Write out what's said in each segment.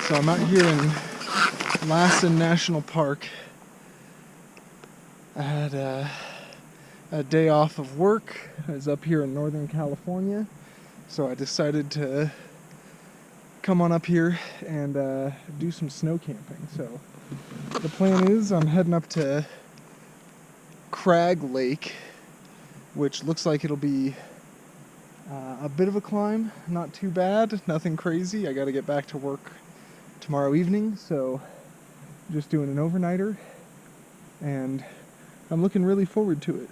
So I'm out here in Lassen National Park. I had a day off of work. I was up here in Northern California, so I decided to come on up here and do some snow camping. So the plan is I'm heading up to Crag Lake, which looks like it'll be a bit of a climb, not too bad, nothing crazy. I got to get back to work tomorrow evening, so just doing an overnighter, and I'm looking really forward to it.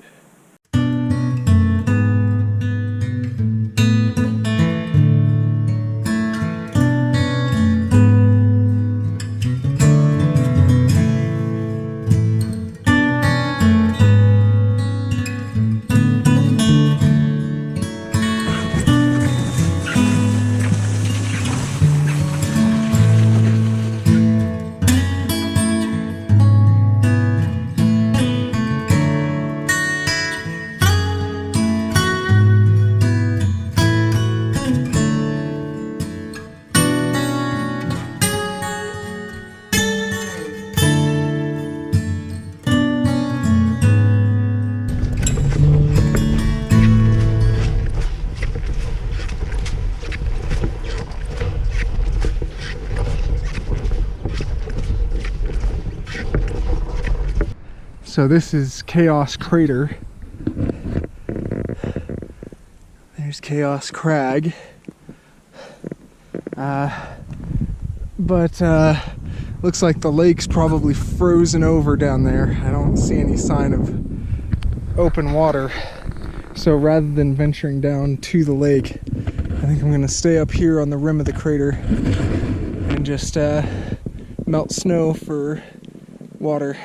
So this is Chaos Crater. There's Chaos Crag. But looks like the lake's probably frozen over down there. I don't see any sign of open water. So rather than venturing down to the lake, I think I'm gonna stay up here on the rim of the crater and just melt snow for water.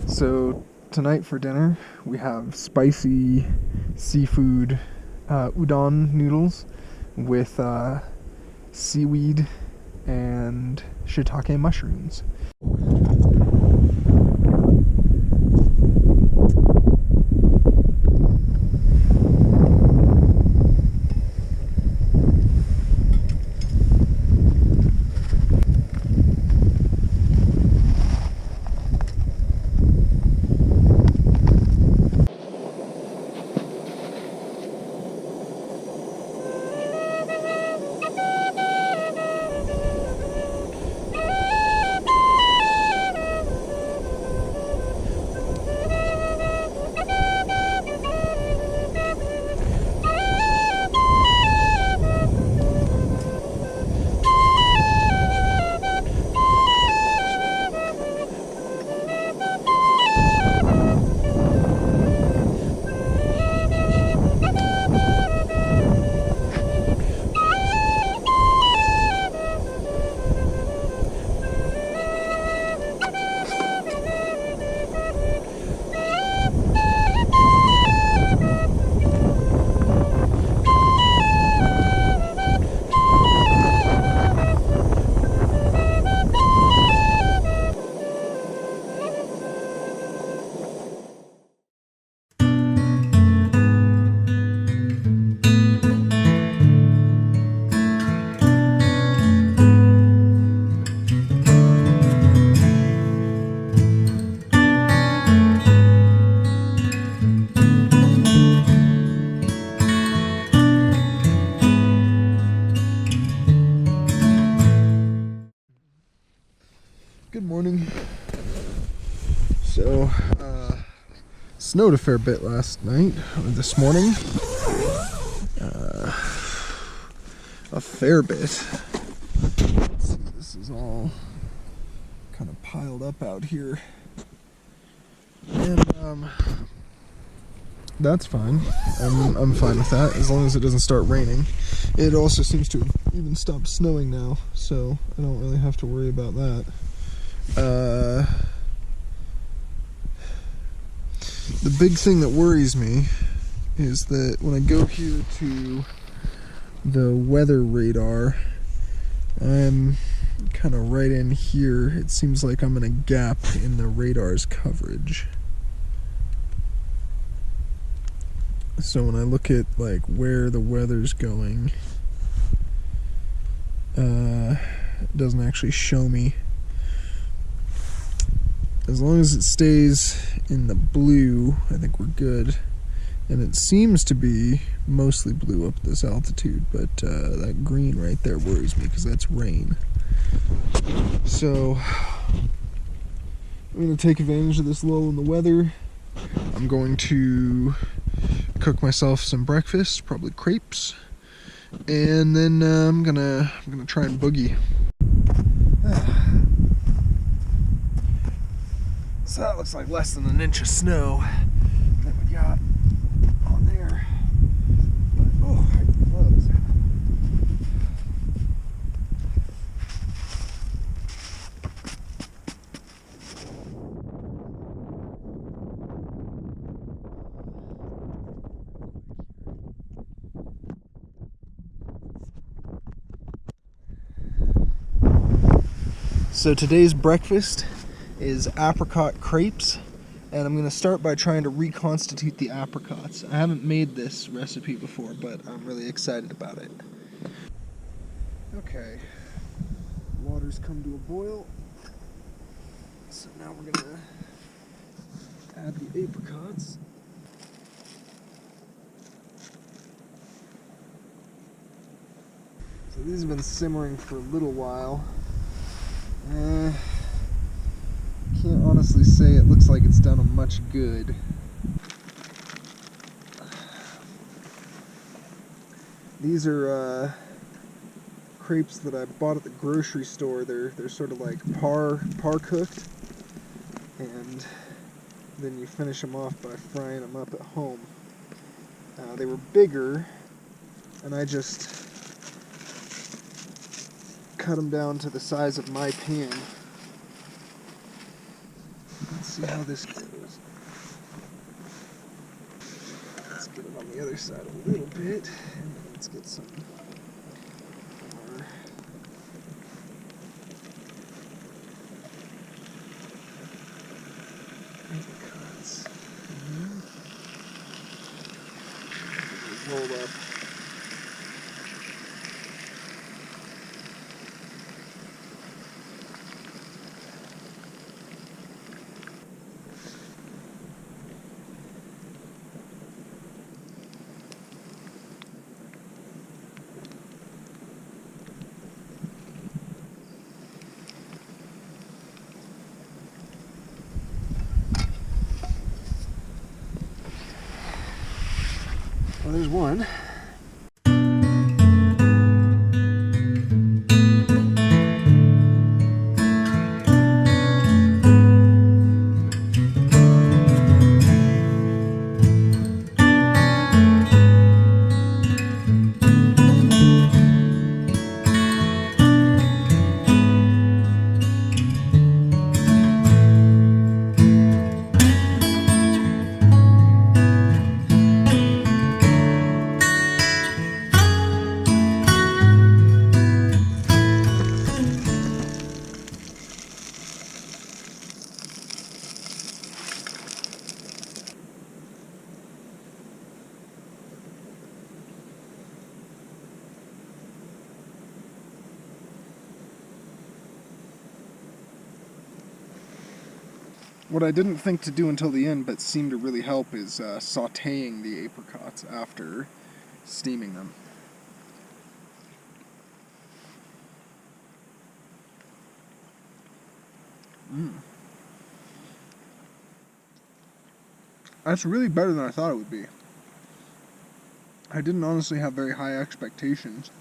So tonight for dinner we have spicy seafood udon noodles with seaweed and shiitake mushrooms. snowed a fair bit last night, or this morning. A fair bit. Let's see, this is all kind of piled up out here. And that's fine. I'm fine with that, as long as it doesn't start raining. It also seems to have even stopped snowing now, so I don't really have to worry about that. The big thing that worries me is that when I go here to the weather radar, I'm kind of right in here. It seems like I'm in a gap in the radar's coverage. So when I look at like where the weather's going, it doesn't actually show me. As long as it stays in the blue, I think we're good. And it seems to be mostly blue up at this altitude, but that green right there worries me because that's rain. So I'm going to take advantage of this lull in the weather. I'm going to cook myself some breakfast, probably crepes, and then I'm gonna try and boogie. So that looks like less than an inch of snow that we got on there. But oh, I need gloves. So today's breakfast is apricot crepes, and I'm going to start by trying to reconstitute the apricots. I haven't made this recipe before, but I'm really excited about it. Okay, water's come to a boil, so now we're going to add the apricots. So these have been simmering for a little while. Can't honestly say it looks like it's done them much good. These are crepes that I bought at the grocery store. They're sort of like par cooked, and then you finish them off by frying them up at home. They were bigger, and I just cut them down to the size of my pan. Let's see how this goes. Let's get it on the other side a little bit, and then let's get some more. Apricots. Roll up. Well, there's one. What I didn't think to do until the end, but seemed to really help, is sautéing the apricots after steaming them. That's really better than I thought it would be. I didn't honestly have very high expectations.